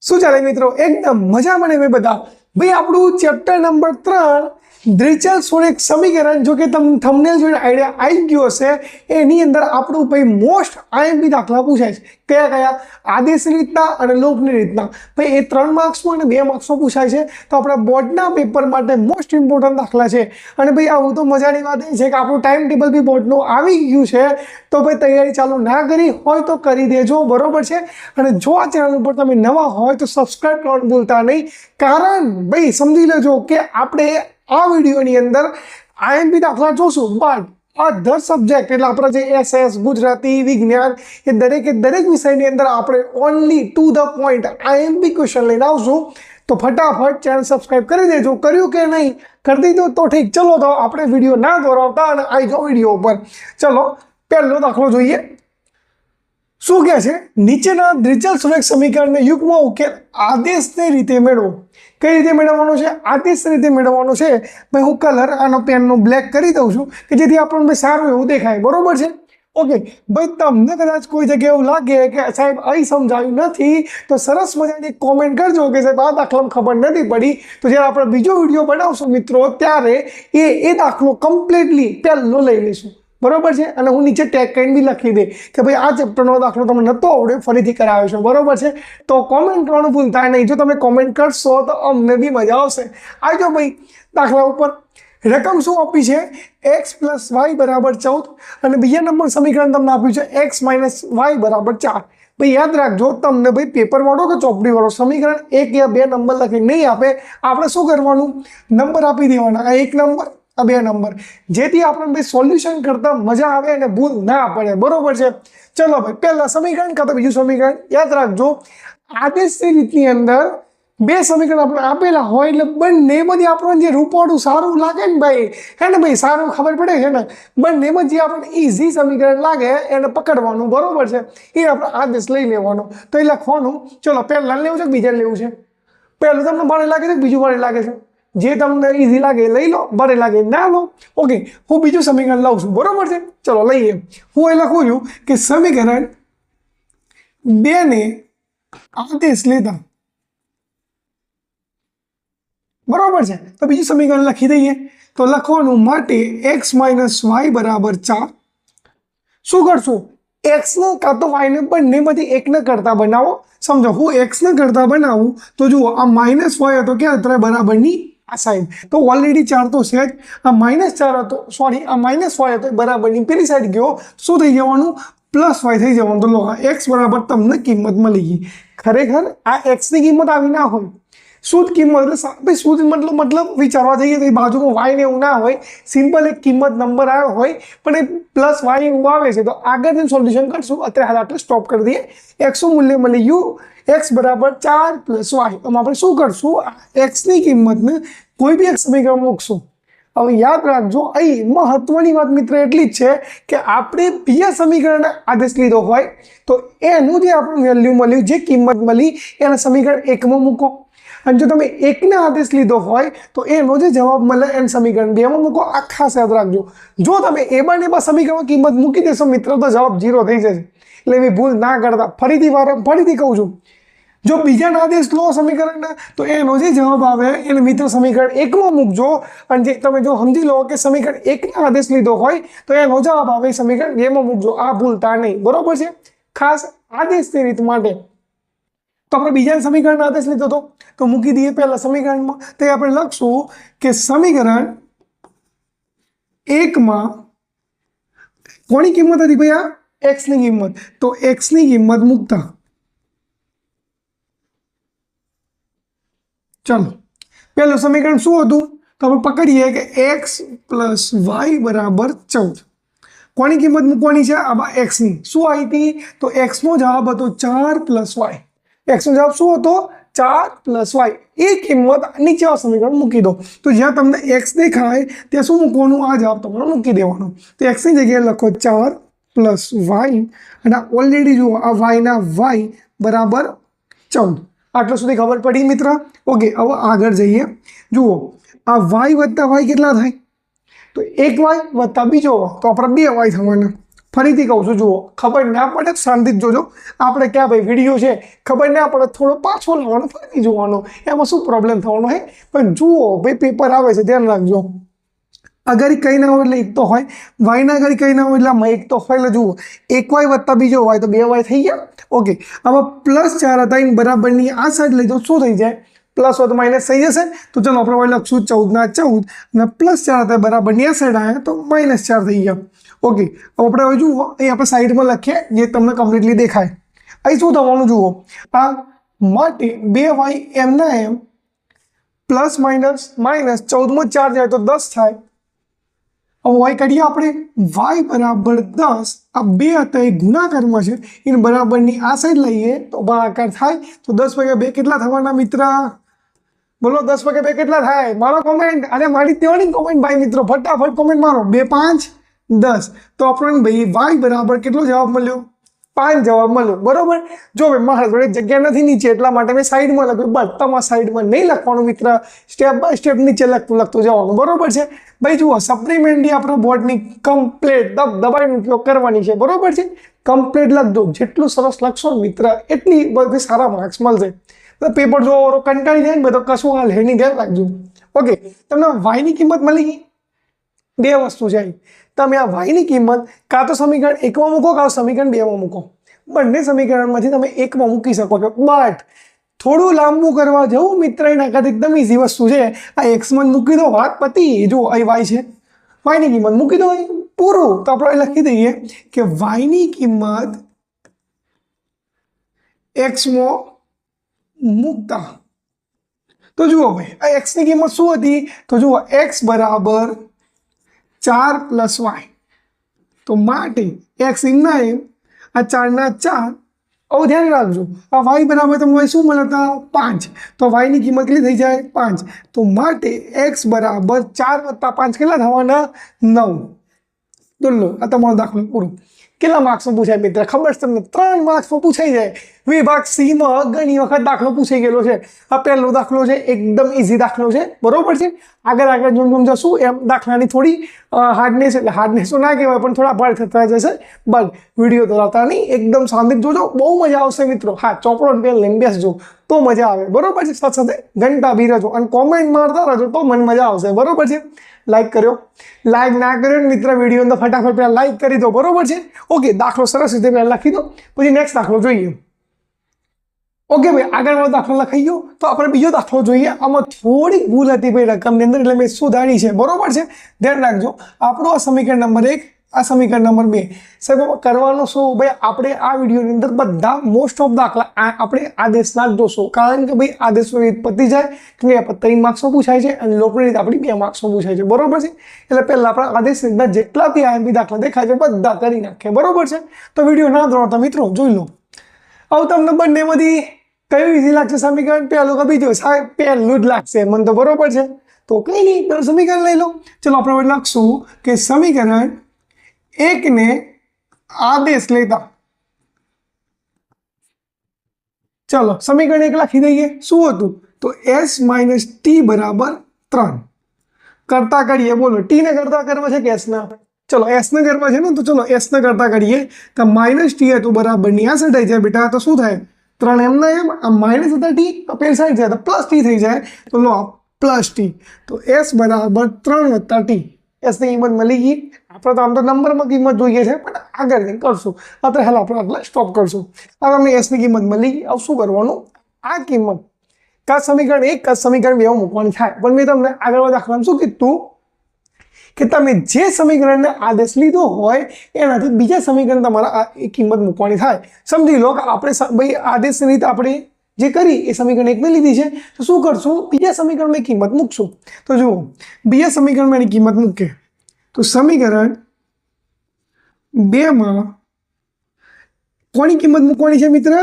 શું ચાલે મિત્રો? એકદમ મજા મને ભાઈ બધા. ભાઈ આપણું ચેપ્ટર નંબર 3 દ્વિચલ સુરેખ સમીકરણ, જો કે તમને થંબનેલ જોઈને આઈડિયા આવી ગયો હશે. એની અંદર આપણું ભાઈ મોસ્ટ આઈએમપી દાખલા પૂછાય છે. કયા કયા? આદેશની રીતના અને લોપની રીતના. ભાઈ એ 3 માર્ક્સમાં અને 2 માર્ક્સમાં પૂછાય છે. તો આપણા બોર્ડના પેપર માટે મોસ્ટ ઇમ્પોર્ટન્ટ દાખલા છે. અને ભાઈ આવું તો મજાની વાત એ છે કે આપણું ટાઈમ ટેબલ બી બોર્ડનું આવી ગયું છે. તો ભાઈ તૈયારી ચાલુ ના કરી હોય તો કરી દેજો, બરોબર છે. અને જો આ ચેનલ ઉપર તમે નવા હોય તો સબસ્ક્રાઇબ કરવાનું ભૂલતા નહીં. કારણ ભાઈ સમજી લેજો કે આપણે આ વિડીયોની અંદર આઈએમપી દાખલા જોશું, બટ અધર સબ્જેક્ટ એટલે આપણા જે એસએસ, ગુજરાતી, વિજ્ઞાન એ દરેક વિષયની અંદર આપણે only to the point IMP question લઈને આવશું. તો ફટાફટ ચેનલ સબસ્ક્રાઇબ કરી દેજો. કર્યું કે નહીં? કરી દીધો તો ઠીક. ચલો તો આપણે વિડીયો ના દોરાવતા અને આવી જાઓ વિડીયો ઉપર. ચલો પહેલો દાખલો જોઈએ. શું કહે છે? નીચેના દ્વિચલ સુરેખ સમીકરણને યુગ્મ ઉકેલ આદેશની રીતે મેળવો. કઈ રીતે મેળવવાનો છે? આદેશની રીતે મેળવવાનો છે. ભાઈ હું કલર આનો પેનનો બ્લેક કરી દઉં છું કે જેથી આપણને સારું એવું દેખાય, બરોબર છે. ઓકે ભાઈ, તમને કદાચ કોઈ જગ્યાએ એવું લાગે કે સાહેબ અહીં સમજાવ્યું નથી તો સરસ મજાની કોમેન્ટ કરજો કે સાહેબ આ દાખલામાં ખબર નથી પડી. તો જ્યારે આપણે બીજો વિડીયો બનાવશું મિત્રો ત્યારે એ દાખલો કમ્પ્લીટલી પહેલો લઈ લઈશું, બરોબર છે. અને હું નીચે ટેગ કરીને બી લખી દે કે ભાઈ આ ચેપ્ટરનો દાખલો તમને નહોતો આવડે, ફરીથી કરાવ્યો છે, બરોબર છે. તો કોમેન્ટ કરવાનું ભૂલતા નહીં. જો તમે કોમેન્ટ કરશો તો અમને બી મજા આવશે. આવજો ભાઈ દાખલા ઉપર. રકમ શું આપી છે? x + y = 14 અને બીજા નંબર સમીકરણ તમને આપ્યું છે x - y = 4. ભાઈ યાદ રાખજો, તમને ભાઈ પેપર વાળો કે ચોપડી વાળો સમીકરણ 1 યા 2 નંબર લખી નહીં આપે. આપણે શું કરવાનું? નંબર આપી દેવાના. આ 1 નંબર, આ 2 નંબર, જેથી આપણને ભાઈ સોલ્યુશન કરતા મજા આવે અને ભૂલ ના પડે, બરોબર છે. ચલો ભાઈ પહેલા સમીકરણ કાં તો બીજું સમીકરણ યાદ રાખજો. આદેશની રીતની અંદર 2 સમીકરણ આપણે આપેલા હોય એટલે બંનેમાંથી આપણને જે રૂપવાળું સારું લાગે ને ભાઈ, હે ને ભાઈ, સારું ખબર પડે છે ને, બંનેમાં જે આપણને ઇઝી સમીકરણ લાગે એને પકડવાનું, બરોબર છે. એ આપણે આદેશ લઈ લેવાનો. તો એ લખવાનું. ચલો પહેલાં લેવું છે કે બીજા લેવું છે? પહેલું તમને ભારે લાગે છે કે બીજું ભારે લાગે છે? જે તમને ઇઝી લાગે લઈ લો, ભારે લાગે ના લો. ઓકે, હું બીજું સમીકરણ લઉં છું, બરોબર છે. ચલો લઈએ. હું એ લખું છું કે સમીકરણ 2 ને આદેશ લેતા, બરોબર છે. તો બીજું સમીકરણ લખી દઈએ. તો લખવાનું માટે x - y = 4. શું કરશું? x ને કાં તો y ને બંનેમાંથી એકને કરતા બનાવો. સમજો હું x ને કરતા બનાવું તો જુઓ આ -y હતો ક્યાં અત્યારે બરાબરની આ સાઈડ, તો ઓલરેડી 4 તો છે જ. આ -4 હતો, સોરી આ -y હતો બરાબરની પેલી સાઈડ ગયો. શું થઈ જવાનું? +y થઈ જવાનું. તો લો x બરાબર તમને કિંમત મળી ગઈ. ખરેખર આ x ની કિંમત આવી ના હોય, શુદ્ધ કિંમત એટલે ભાઈ શુદ્ધ મતલબ વિચારવા જઈએ તો બાજુમાં વાય ને એવું ના હોય, સિમ્પલ એક કિંમત નંબર આવ્યો હોય પણ એ +y એવું આવે છે. તો આગળથી સોલ્યુશન કરશું. અત્યારે હાલ આટલે સ્ટોપ કરી દઈએ. x નું મૂલ્ય મળી ગયું x બરાબર 4 + y. તો આપણે શું કરશું? x ની કિંમતને કોઈ બી એક સમીકરણ મૂકશું. હવે યાદ રાખજો, અહીં મહત્વની વાત મિત્ર એટલી જ છે કે આપણે બીજા સમીકરણ આદેશ લીધો હોય તો એનું જે આપણું વેલ્યુ મળ્યું, જે કિંમત મળી એને સમીકરણ 1 માં મૂકો. અને જો તમે 1 ને આદેશ લીધો હોય તો એનો જે જવાબ મળે એને સમીકરણ 2 માં મૂકો. આ ખાસ યાદ રાખજો. જો તમે એ બંને સમીકરણમાં કિંમત મૂકી દેશો મિત્રો તો જવાબ 0 થઈ જશે. એટલે એવી ભૂલ ના કરતા. ફરીથી કહું છું, જો બીજાના આદેશ લો સમીકરણના તો એનો જે જવાબ આવે એને મિત્ર સમીકરણ 1 માં મૂકજો. અને જે તમે જો સમજી લો કે સમીકરણ 1 ના આદેશ લીધો હોય તો એનો જવાબ આવે સમીકરણ 2 માં મૂકજો. આ ભૂલતા નહીં, બરોબર છે. ખાસ આદેશની રીત માટે. તો આપણે બીજા સમીકરણ આદેશ લીધો હતો તો મૂકી દઈએ પહેલા સમીકરણમાં. તો આપણે લખશું કે સમીકરણ 1 માં કોની કિંમત હતી ભાઈ? આ x ની કિંમત. તો x ની કિંમત મૂકતા ચલો પહેલું સમીકરણ શું હતું? તો આપણે પકડીએ કે x + y = 14. કોની કિંમત મૂકવાની છે? આ x ની. શું આવી હતી? તો x નો જવાબ હતો 4 + y. x નો જવાબ શું હતો? 4 + y. એ કિંમત નીચે સમીકરણ મૂકી દો. તો જ્યાં તમને x દેખાય ત્યાં શું મૂકવાનું? આ જવાબ તમારે મૂકી દેવાનો. તો x ની જગ્યાએ લખો 4 + y અને ઓલરેડી જુઓ આ y ના y બરાબર 14. આટલું સુધી ખબર પડી મિત્ર? ઓકે, હવે આગળ જઈએ. જુઓ આ y + y કેટલા થાય? તો 1y + બીજો y, તો આપણે 2y થવાના. ફરીથી કહું છું, જુઓ ખબર ના પડે શાંતિ જોજો. આપણે ક્યાં ભાઈ વિડીયો છે, ખબર ના પડે થોડો પાછો લાવવાનો, ફરીથી જોવાનો, એમાં શું પ્રોબ્લેમ થવાનો હે. પણ જુઓ ભાઈ પેપર આવે છે, ધ્યાન રાખજો. અગર કંઈ ના હોય એટલે એક તો હોય, વાયના અગર કંઈ ના હોય એટલે આમાં એક તો હોય. એટલે જુઓ એક વાય વત્તા બીજો વાય તો 2 વાય થઈ ગયા. ઓકે, હવે +4 હતા એને બરાબરની આ સાઈડ લઈ જાઓ, શું થઈ જાય? પ્લસ હોય તો માઇનસ થઈ જશે. તો ચાલો આપણે વાય લખશું 14 ના 14 અને +4 હતા બરાબરની આ સાઈડ આવ્યા તો -4 થઈ ગયા. ઓકે, હવે આપણે હવે જુઓ અહીં આપણે સાઈડમાં લખીએ જે તમને કમ્પ્લીટલી દેખાય. અહીં શું થવાનું જુઓ, આ માટે 2y એમના એમ પ્લસ માઇનસ 14 માં 4 જાય તો 10 થાય. હવે વાય કાઢીએ આપણે, વાય બરાબર 10, આ 2 હતા એ ગુણાકારમાં છે, એને બરાબરની આ સાઈડ લઈએ તો ભાગાકાર થાય. તો 10 ભાગ્યા 2 કેટલા થવાના મિત્ર? બોલો 10 ભાગ્યા 2 કેટલા થાય? મારો કોમેન્ટ, અને મારી તેવાની કોમેન્ટ ભાઈ મિત્રો, ફટાફટ કોમેન્ટ મારો. 2 5 10. તો આપણને ભાઈ વાય બરાબર કેટલો જવાબ મળ્યો? 5 જવાબ મળ્યો. બરોબર. જો ભાઈ મારા જોડે જગ્યા નથી નીચે એટલા માટે મેં સાઈડમાં લખ્યું, બસ તમારા સાઈડમાં નહીં લખવાનું મિત્ર, સ્ટેપ બાય સ્ટેપ નીચે લખતું જવાનું. બરોબર છે ભાઈ. જુઓ સપ્લિમેન્ટરી આપણા બોર્ડની કમ્પ્લીટ દબાઈને ઉપયોગ કરવાની છે. બરોબર છે, કમ્પ્લીટ લખજો. જેટલું સરસ લખશો ને મિત્ર એટલી બધી સારા માર્ક્સ મળશે. પેપર જો કંટાળી જાય ને બધો કશું હાલ એની ધ્યાન રાખજો. ઓકે, તમને વાયની કિંમત મળી. 2 વસ્તુ છે, તમે આ વાયની કિંમત કાં તો સમીકરણ 1 માં મૂકો કાં તો સમીકરણ 2 માં મૂકો. બંને સમીકરણમાંથી તમે 1 માં મૂકી શકો છો. બટ થોડું લાંબુ કરવા જવું મિત્ર એના કરતાં એકદમ ઈઝી વસ્તુ છે. આ x માં મૂકી દો, વાત પતી. જો અહીં y છે, વાયની કિંમત મૂકી દો, પૂરું. તો આપણે લખી દઈએ કે વાયની કિંમત x માં મૂકતા. તો જુઓ ભાઈ આ x ની કિંમત શું હતી? તો જુઓ x બરાબર 4 + y. તો માટે x એમના એમ આ 4 ના 4. હવે ધ્યાન રાખજો, આ y બરાબર તમને શું મળતા? 5. તો y ની કિંમત કેટલી થઈ જાય? 5. તો માટે x બરાબર 4 + 5 કેટલા થવાના? 9. તો લો આ તમારો દાખલો પૂરો. કેટલા માર્ક્સમાં પૂછાય મિત્ર? ખબર છે તમને? 3 માર્ક્સમાં પૂછાઈ જાય. વિભાગ સી માં ઘણી વખત દાખલો પૂછાઈ ગયેલો છે. આ પહેલો દાખલો છે, એકદમ ઈઝી દાખલો છે. બરોબર છે. આગળ જેમ જશું એમ દાખલાની થોડી હાર્ડનેસ, એટલે હાર્ડનેસ તો ના કહેવાય પણ થોડા ભાર થતા જશે. બટ વિડીયો દોરાતા નહીં, એકદમ શાંતિ જોજો, બહુ મજા આવશે મિત્રો. હા, ચોપડો પેન લઈને બેસજો તો મજા આવે. બરોબર છે. સાથે સાથે ઘંટા બી રહેજો અને કોમેન્ટ મારતા રહેજો તો મને મજા આવશે. બરોબર છે. લાઈક કર્યો, લાઈક ના કર્યો મિત્ર વિડીયો અંદર ફટાફટ પહેલાં લાઈક કરી દો. બરોબર છે. ઓકે, દાખલો સરસ રીતે પહેલાં લખી દો, પછી નેક્સ્ટ દાખલો જોઈએ. ઓકે ભાઈ, આગળનો દાખલો લખાઈ ગયો. તો આપણે બીજો દાખલો જોઈએ. આમાં થોડીક ભૂલ હતી ભાઈ રકમની અંદર, એટલે મેં સુધારી છે. બરોબર છે. ધ્યાન રાખજો. આપણો આ સમીકરણ નંબર 1, આ સમીકરણ નંબર 2. સાહેબ કરવાનું શું ભાઈ? આપણે આ વિડીયોની અંદર બધા મોસ્ટ ઓફ દાખલા આપણે આદેશના જ જોશું, કારણ કે ભાઈ આદેશની રીત પતી જાય કે 3 માર્ક્સમાં પૂછાય છે અને લોપની રીત આપણી 2 માર્ક્સમાં પૂછાય છે. બરોબર છે. એટલે પહેલાં આપણે આદેશ રીતના જેટલા બી આઈએમપી દાખલા દેખાય છે બધા કરી નાખીએ. બરોબર છે. તો વિડીયો ના દોડતા મિત્રો જોઈ લો. હવે તમને બંનેમાંથી કયું ઈઝી લાગશે સમીકરણ? પહેલું કે બીજું? સાહેબ પહેલું જ લાગશે મને તો. બરોબર છે. તો કંઈ નહીં, પેલું સમીકરણ લઈ લો. ચલો આપણે લખશું કે સમીકરણ 1 ને આદેશ લેતા. ચલો સમીકરણ 1 લખી દઈએ. શું હતું? તો s - t બરાબર 3. કરતા કરીએ. બોલો t ને કરતા કરવા છે કે s ના? ચલો s ને કરવા છે ને, તો ચલો s ને કરતા કરીએ. તો -t હતું બરાબરની આ સાઈડ આવી જાય બેટા. તો શું થાય? 3 એમના એમ, આ માઇનસ હતા t તો પેલી સાઈડ જાય તો +t થઈ જાય. તો લો +t. તો s બરાબર 3 + t. s ની કિંમત મળી ગઈ. આપણે તો આમ તો નંબરમાં કિંમત જોઈએ છે પણ આગળ જઈને કરશું. અત્યારે હાલ આપણે આટલા સ્ટોપ કરશું. હવે અમને s ની કિંમત મળી ગઈ. હવે શું કરવાનું? આ કિંમત કા સમીકરણ 1 કા સમીકરણ 2 મૂકવાની થાય. પણ મેં તમને આગળ દાખલામાં શું કીધું કે તમે જે સમીકરણને આદેશ લીધો હોય એનાથી બીજા સમીકરણ તમારા આ કિંમત મૂકવાની થાય. સમજી લો કે આપણે ભાઈ આદેશની રીત આપણે જે કરી એ સમીકરણ 1 ને લીધી છે. તો શું કરશું? બીજા સમીકરણમાં કિંમત મૂકશું. તો જુઓ બીજા સમીકરણમાં એની કિંમત મૂકે તો સમીકરણ 2 માં કોની કિંમત મૂકવાની છે મિત્ર?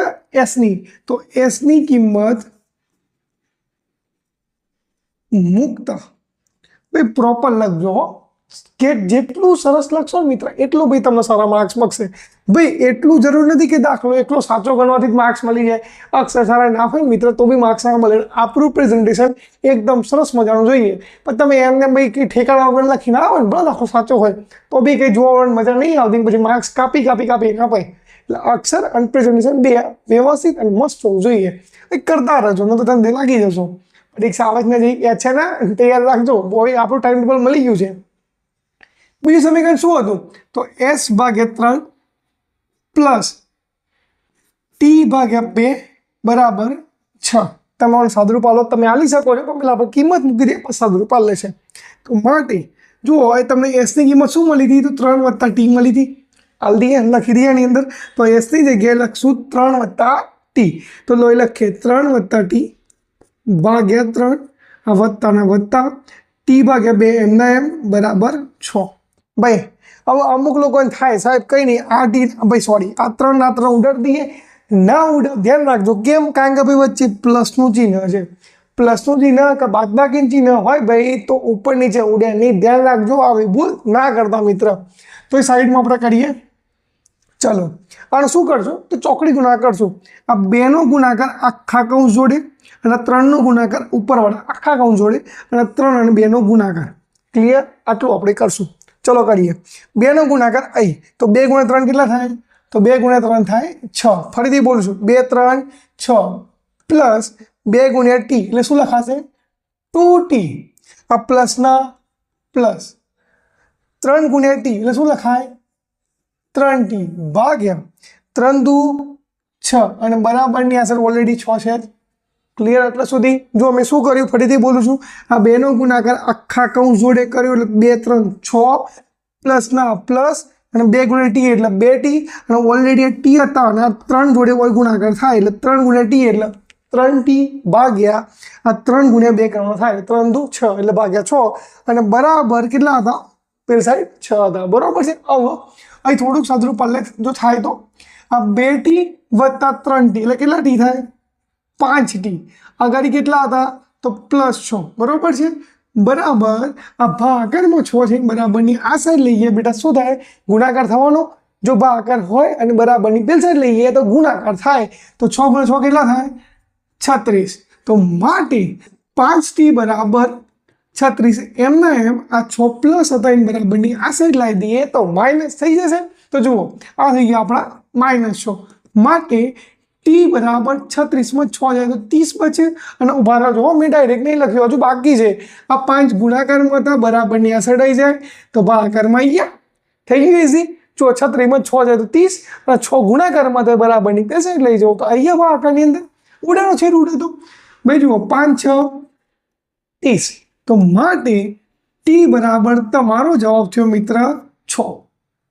s ની. તો s ની કિંમત મૂકતા ભાઈ પ્રોપર લખજો. કે જેટલું સરસ લખશો ને મિત્ર એટલું ભાઈ તમને સારા માર્ક્સ મળશે. ભાઈ એટલું જરૂર નથી કે દાખલો એકલો સાચો ગણવાથી જ માર્ક્સ મળી જાય. અક્ષર સારા ના હોય મિત્ર તો બી માર્ક્સ સારા મળે. આપણું પ્રેઝન્ટેશન એકદમ સરસ મજાનું જોઈએ. પણ તમે એમને ભાઈ કંઈ ઠેકાણા વગર લખીને આવો ને ભલે દાખલો સાચો હોય તો બી કંઈ જોવા વગર મજા નહીં આવતી. પછી માર્ક્સ કાપાય. એટલે અક્ષર અને પ્રેઝન્ટેશન બે વ્યવસ્થિત અને મસ્ત હોવું જોઈએ. એ કરતા રહેજો ન તો તમને લાગી જશો. પરીક્ષા આવે જ નથી યાદ છે ને તૈયાર રાખજો. બોય આપણું ટાઈમ ટેબલ મળી ગયું છે. બીજું સમીકરણ શું હતું તો s/3 પ્લસ t/2 બરાબર 6. તમારું સાદુરૂપ તમે આલી શકો છો પણ પેલા આપણે કિંમત મૂકી દઈએ પછી સાદુરૂપ આલે છે. તો માટે જુઓ તમને s ની કિંમત શું મળી હતી તો 3 + t મળી હતી. આલ દઈએ લખી દઈએ એની અંદર. તો s ની જગ્યાએ લખશું 3 + t. તો લોહી લખીએ 3 + t ભાગ્યા 3 આ વત્તા ને વત્તા t/2 એમના એમ બરાબર 6. ભાઈ હવે અમુક લોકોને થાય સાહેબ કંઈ નહીં આ ટી ભાઈ સોરી આ 3 ઉડાડી દઈએ ના ઉડાડ. ધ્યાન રાખજો કેમ કારણ કે ભાઈ વચ્ચે પ્લસનું ચિહ્ન છે. પ્લસનું ચિહ્ન કે બાદબાકીનું ચિહ્ન હોય ભાઈ તો ઉપર નીચે ઉડે નહીં. ધ્યાન રાખજો આવી ભૂલ ના કરતા મિત્ર. તો એ સાઈડમાં આપણે કરીએ. ચલો અને શું કરશો તો ચોકડી ગુણાકાર કરશું. આ 2નો ગુણાકાર આખા કૌંસ જોડે અને 3નો ગુણાકાર ઉપરવાળા આખા કૌંસ જોડે અને 3 અને 2નો ગુણાકાર. ક્લિયર? આટલું આપણે કરશું. ચલો કરીએ. 2નો ગુણાકાર અહીં તો 2 × 3 કેટલા થાય તો 2 × 3 થાય 6. ફરીથી બોલશું 2 3 6 પ્લસ 2 × t એટલે શું લખાશે 2t. આ પ્લસના પ્લસ 3 × t એટલે શું લખાય 3t ભાગ્યા 3 દુ 6 અને બરાબરની અસર ઓલરેડી 6 છે. ક્લિયર? એટલે સુધી જો અમે શું કર્યું ફરીથી બોલું છું. આ 2નો ગુણાકાર આખા કૌંસ જોડે કર્યો એટલે 2 3 6 પ્લસના પ્લસ અને 2 × t એટલે 2t અને ઓલરેડી t હતા અને 3 જોડે કોઈ ગુણાકાર થાય એટલે 3 × t એટલે 3t ભાગ્યા આ 3 × 2 કરવાનો થાય 3 દુ 6 એટલે ભાગ્યા 6 અને બરાબર કેટલા હતા પેલી સાઈડ 6 હતા. બરાબર છે. હવે અહીં થોડુંક સાદુરૂપ પાડે જો થાય તો આ 2t + 3t એટલે કેટલા t થાય 5t. આગળ કેટલા હતા તો +6. બરાબર છે. બરાબર આ ભાગાકારમાં 6 છે બરાબરની આ સાઈડ લઈએ બેટા શું થાય ગુણાકાર થવાનો. જો ભાગાકાર હોય અને બરાબરની પેલી સાઈડ લઈએ તો ગુણાકાર થાય. તો 6 × 6 કેટલા થાય 36. તો માટે 5t બરાબર 36. એમના એમ આ 6 પ્લસ હતા એની બરાબરની આ સાઈડ લાવી દઈએ તો માઇનસ થઈ જશે. તો જુઓ આ થઈ ગયા આપણા -6. માટે t બરાબર 36 માં 6 જાય તો 30 બચે અને ઉભા રહો મેં ડાયરેક્ટ નહીં લખ્યું હજુ બાકી છે. આ 5 ગુણાકારમાં હતા બરાબરની આ સાઈડ આવી જાય તો ભાગાકારમાં આવી ગયા થઈ ગયું ઇઝી. જો 36 માં 6 જાય તો 30 અને 6 ગુણાકારમાં તો બરાબરની તે સાઈડ લઈ જાઓ તો અહીંયા ભાગાકારની અંદર ઉડાડો છે ઉડે તો ભાઈ જુઓ 5 6 30. તો માટે t બરાબર તમારો જવાબ થયો મિત્ર 6.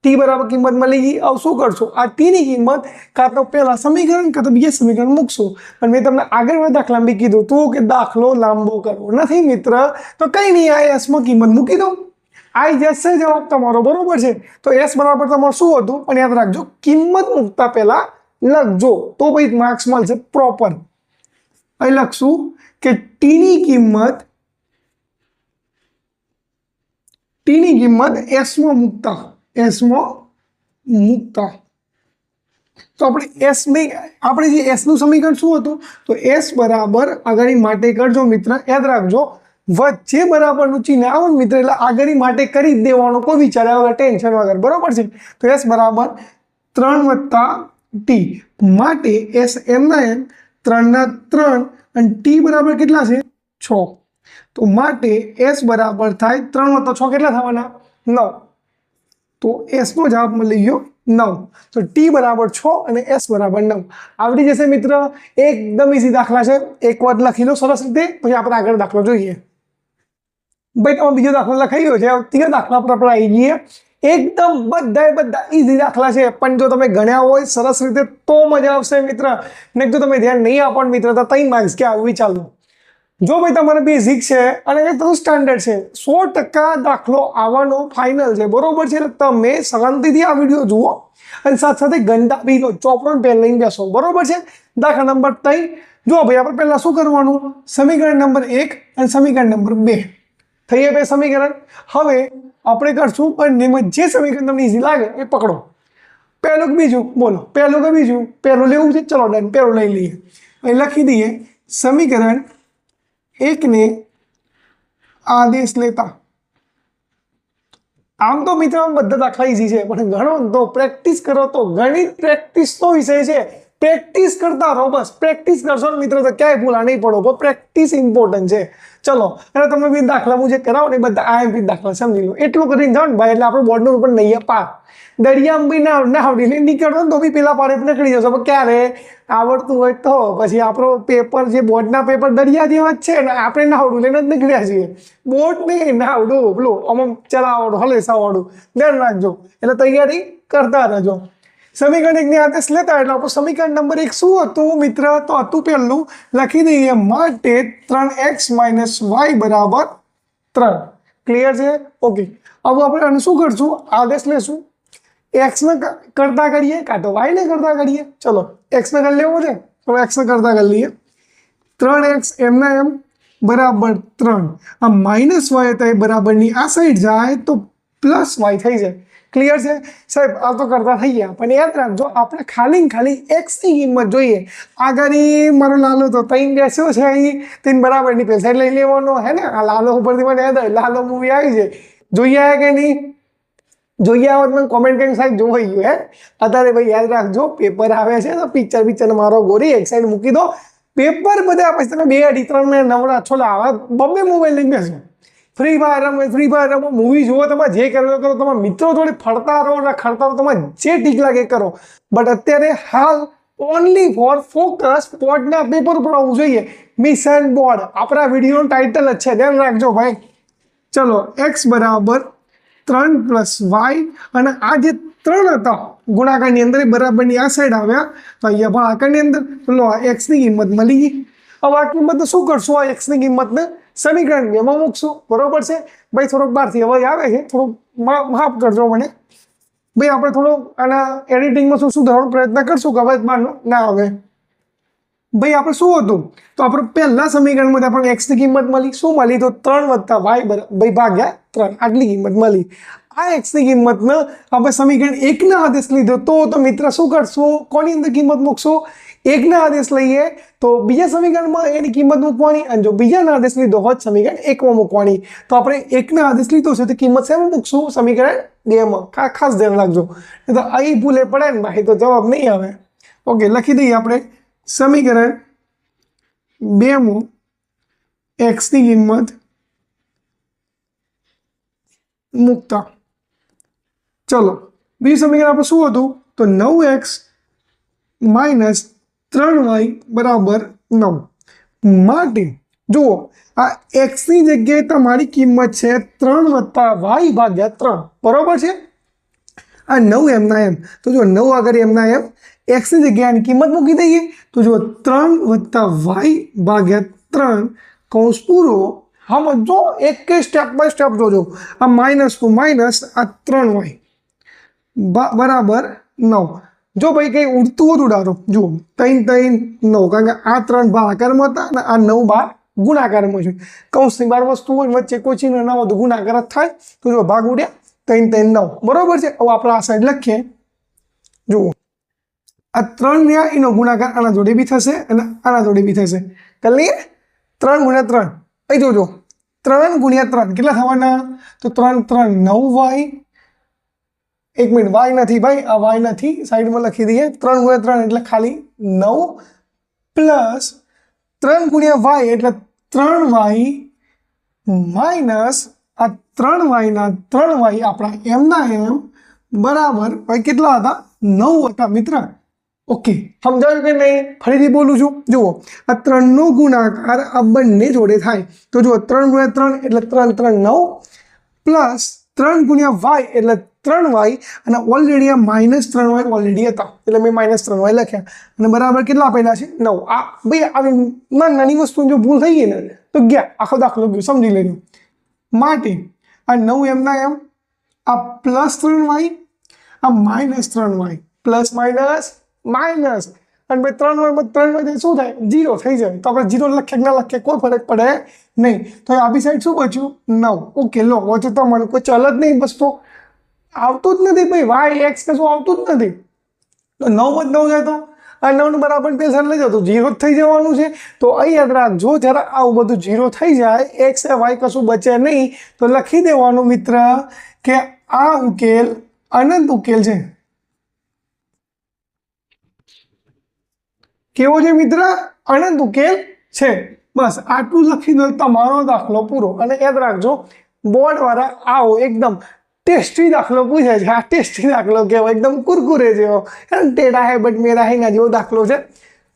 t બરાબર કિંમત મળી ગઈ. હવે શું કરશો આ t ની કિંમત કાં તો પહેલા સમીકરણ કાં તો બીજા સમીકરણ મૂકશો. અને મેં તમને આગળ દાખલા બી કીધું તું કે દાખલો લાંબો કરવો નથી મિત્ર તો કંઈ નહીં આ s માં કિંમત મૂકી દો. આવી જશે જવાબ તમારો. બરોબર છે. તો s બરાબર તમારું શું હતું પણ યાદ રાખજો કિંમત મૂકતા પહેલા લખજો તો ભાઈ માર્ક્સ મળશે પ્રોપર. અહીં લખશું કે t ની કિંમત s માં મૂકતા તો આપણે જે s નું સમીકરણ શું હતું તો s બરાબર આગળની માટે કરજો મિત્ર. યાદ રાખજો વચ્ચે બરાબરનું ચિહ્ન આવે મિત્ર એટલે આગળની માટે કરી જ દેવાનો કોઈ વિચાર્યા વગર ટેન્શન વગર. બરોબર છે. તો s બરાબર 3 + t માટે s એમના એમ 3 ના 3 અને t બરાબર કેટલા છે 6. તો માટે s બરાબર થાય 3 + 6 કેટલા થવાના 9. તો s નો જવાબ મળી ગયો 9. તો t બરાબર 6 અને s બરાબર 9 આવડી જશે મિત્ર. એકદમ ઈઝી દાખલા છે. એક વાર લખી લો સરસ રીતે પછી આપણે આગળ દાખલો જોઈએ. ભાઈ તમે બીજો દાખલો લખાઈ ગયો છે. ત્રીજો દાખલા પર આપણે આવી જઈએ. એકદમ બધા ઈઝી દાખલા છે પણ જો તમે ગણ્યા હોય સરસ રીતે તો મજા આવશે મિત્ર. ને જો તમે ધ્યાન નહીં આપો મિત્ર તો 3 માર્ક્સ કે આવું વિચારો. જો ભાઈ તમારે બેઝિક છે અને એ તો સ્ટાન્ડર્ડ છે 100% દાખલો આવવાનો ફાઇનલ છે. બરોબર છે. તમે શાંતિથી આ વિડીયો જુઓ અને સાથે સાથે ગણતા બી લો. ચોપડો પેન લઈને બેસો. બરોબર છે. દાખલા નંબર 3 જો ભાઈ આપણે પહેલા શું કરવાનું સમીકરણ નંબર 1 અને સમીકરણ નંબર 2 થઈ ગયા બે સમીકરણ. હવે આપણે કરશું બંનેમાં જે સમીકરણ તમને ઇઝી લાગે એ પકડો. પહેલું કે બીજું બોલો, પહેલું કે બીજું? પહેલું લેવું છે, ચલો ડન, પહેલું લઈ લઈએ. અહીં લખી દઈએ સમીકરણ એકને આદેશ લેતા. આમ તો મિત્રો બધા દાખલા ઇઝી છે, પણ ગણો તો પ્રેક્ટિસ કરો તો ગણિત પ્રેક્ટિસનો વિષય છે. પ્રેક્ટિસ કરતા રહો, બસ પ્રેક્ટિસ કરશો ને મિત્રો તો ક્યાંય ભૂલા નહીં પડો. પ્રેક્ટિસ ઇમ્પોર્ટન્ટ છે. ચલો, અને તમે બી દાખલા હું જે કરાવો ને બધા આઈએમપી દાખલા સમજી લો. એટલું કરીને જાઓ ને ભાઈ એટલે આપણું બોર્ડનું ઉપર નહીં પાર. દરિયામાં બી ના આવડી એટલે નીકળો ને તો બી પેલા પાડે નીકળી જશો. પણ ક્યારે આવડતું હોય તો પછી આપણો પેપર જે બોર્ડના પેપર દરિયા જેવા જ છે ને, આપણે ના આવડું લઈને જ નીકળ્યા છીએ. બોર્ડ નહીં ના આવડું પેલું અમુક ચલાવડું હલેસાવાળું ધ્યાન રાખજો. એટલે તૈયારી કરતા રહેજો. સમીકરણ એકની આદેશ લેતા એટલે આપણું સમીકરણ નંબર 1 શું હતું મિત્ર? તો હતું પહેલું લખી દઈએ માટે 3x - y = 3. ક્લિયર છે? ઓકે. હવે આપણે આને શું કરશું? આદેશ લેશું. x ને કરતા કરીએ કાં તો y ને કરતા કરીએ. ચલો, x ને કરી લેવો છે તો x ને કરતા કરી લઈએ. 3x એમના એમ બરાબર 3. આ માઇનસ y હતા એ બરાબરની આ સાઈડ જાય તો પ્લસ y થઈ જાય. ક્લિયર છે સાહેબ? આ તો કરતા થઈ ગયા, પણ યાદ રાખજો આપણે ખાલી x ની કિંમત જોઈએ. આગળ મારો લાલો તો 3 બેસ્યો છે, અહીં 3 બરાબરની પેલ સાઈડ લઈ લેવાનો હે ને. આ લાલો ઉપરથી મને યાદ આવે, લાલો મૂવી આવી છે, જોઈએ કે નહીં? જોઈએ આવત મને કોમેન્ટ કરીને સાહેબ જોઈ ગયું હે. અત્યારે ભાઈ યાદ રાખજો પેપર આવે છે તો પિક્ચર મારો ગોરી એક સાઈડ મૂકી દો. પેપર બધા પછી તમે 2 અઢી 3 મિનિટ નવરા છો આવા બબ્બે મોબાઈલ લઈને બેસો. ફ્રી ફાયર રમો, મૂવી જુઓ, તમારે જે કરવું કરો, તમારા મિત્રો જોડે ફરતા રહો ખરતા રહો, તમારે જે ઠીક લાગે કરો. બટ અત્યારે હાલ ઓનલી ફોર ફોકસ બોર્ડના પેપર પર આવવું જોઈએ. મિશન બોર્ડ આપણા વિડીયોનું ટાઇટલ જ છે, ધ્યાન રાખજો ભાઈ. ચલો, x બરાબર 3 + y અને આ જે 3 હતા ગુણાકારની અંદર એ બરાબરની આ સાઈડ આવ્યા તો અહીંયા ભાગાકારની અંદર લો x ની કિંમત મળી ગઈ. હવે આ કિંમત શું કરશું? આ x ની કિંમતને સમીકરણ 2 માં મૂકશું. બરોબર છે ભાઈ? થોડોક બહારથી અવાજ આવે છે, થોડુંક માફ કરજો મને ભાઈ. આપણે થોડુંક આના એડિટિંગમાં શું સુધારવાનો પ્રયત્ન કરશું કે અવાજ બહારનો ના આવે. ભાઈ આપણે શું હતું? તો આપણે પહેલા સમીકરણમાં આપણને x ની કિંમત મળી. શું મળી? તો 3 + y ભાઈ ભાગ્યા 3 આટલી કિંમત મળી. આ x ની કિંમતને આપણે સમીકરણ 1 ના આદેશ લીધો તો મિત્ર શું કરશું? કોની અંદર કિંમત મૂકશું? 1 ના આદેશ લઈએ તો બીજા સમીકરણમાં એની કિંમત મૂકવાની, અને જો બીજાના આદેશ લીધો હોત સમીકરણ 1 માં મૂકવાની. તો આપણે 1 ના આદેશ લીધો છે તો કિંમત શેમાં મૂકશું? સમીકરણ 2 માં. ખાસ ધ્યાન રાખજો, તો અહીં ભૂલે પડે ને ભાઈ તો જવાબ નહીં આવે. ઓકે, લખી દઈએ આપણે સમીકરણ 2 માં x ની કિંમત મૂકતા. ચલો, બીજું સમીકરણ આપણે શું હતું? તો 9x - 3y = 9. માટે જુઓ આ x ની જગ્યાએ તમારી કિંમત છે 3 + y ભાગ્યા 3. બરોબર છે? આ 9 એમના એમ તો જો 9 આગળ એમના એમ x ની જગ્યાએ આની કિંમત મૂકી દઈએ તો જો 3 + y ભાગ્યા 3 કૌંસ પૂરો. સમજો એક સ્ટેપ બાય સ્ટેપ જોજો. આ માઇનસ ટુ માઇનસ આ 3y બરાબર 9. જો ભાઈ કંઈ ઉડતું હોત ઉડાડો. જુઓ 3 3 9, કારણ કે આ 3 ભાગાકારમાં હતા અને આ 9 બાર ગુણાકારમાં છે. કૌંસની બાર વસ્તુ હોય વચ્ચે કોઈ ચિહ્ન ના હોય તો ગુણાકાર જ થાય. તો જો ભાગ ઉડ્યા 3 3 9. બરોબર છે? હવે આપણે આ સાઈડ લખીએ. જુઓ આ 3 રહ્યા એનો ગુણાકાર આના જોડે બી થશે અને આના જોડે બી થશે. કરી લઈએ 3 × 3. અહીં જોજો 3 × 3 કેટલા થવાના? તો 3 3 9y. 1 મિનિટ, y નથી ભાઈ, આ y નથી, સાઈડમાં લખી દઈએ. 3 × 3 એટલે ખાલી 9 પ્લસ 3 × y એટલે 3y માઇનસ આ 3y ના 3y આપણા એમના એમ બરાબર ભાઈ કેટલા હતા? 9 હતા મિત્ર. ઓકે, સમજાયું કે નહીં? ફરીથી બોલું છું. જુઓ આ 3 નો ગુણાકાર આ બંને જોડે થાય તો જુઓ 3 × 3 એટલે 3 3 9 પ્લસ 3 × y એટલે 3y અને ઓલરેડી આ -3y ઓલરેડી હતા એટલે મેં -3y લખ્યા અને બરાબર કેટલા આપેલા છે? 9. આ ભાઈ આવી નાની વસ્તુ જો ભૂલ થઈ ગઈ ને તો ગયા આખો દાખલો ગયો, સમજી લેજો. માટે આ 9 એમના એમ આ +3y આ -3y પ્લસ માઇનસ માઇનસ અને ભાઈ 3 વડે શું થાય 0 થઈ જાય તો આપણે 0 લખીએ ના લખીએ કોઈ ફરક પડે નહીં તો આવી સાઈડ શું બચ્યું 9 ઓકે લો વચ્ચે તો મને કોઈ ચલ જ નહીં બસ તો આવતું જ નથી ભાઈ વાય એક્સ કશું આવતું જ નથી તો 9 જ 9 જાય તો આ 9 બરાબર પેસર લઈ જાઓ તો 0 જ થઈ જવાનું છે તો અહીં યાદ રાખજો જ્યારે આવું બધું 0 થઈ જાય એક્સ વાય કશું બચે નહીં તો લખી દેવાનું મિત્ર કે આ ઉકેલ અનંત ઉકેલ છે કેવો છે મિત્ર અનંત ઉકેલ છે બસ આટલું લખી દો તમારો દાખલો પૂરો અને યાદ રાખજો બોર્ડ વાળા આવો એકદમ ટેસ્ટી દાખલો પૂછે છે આ ટેસ્ટી દાખલો કેવો એકદમ કુરકુરે જેવો ટેઢા હે બટ મેરા હે ના જેવો દાખલો છે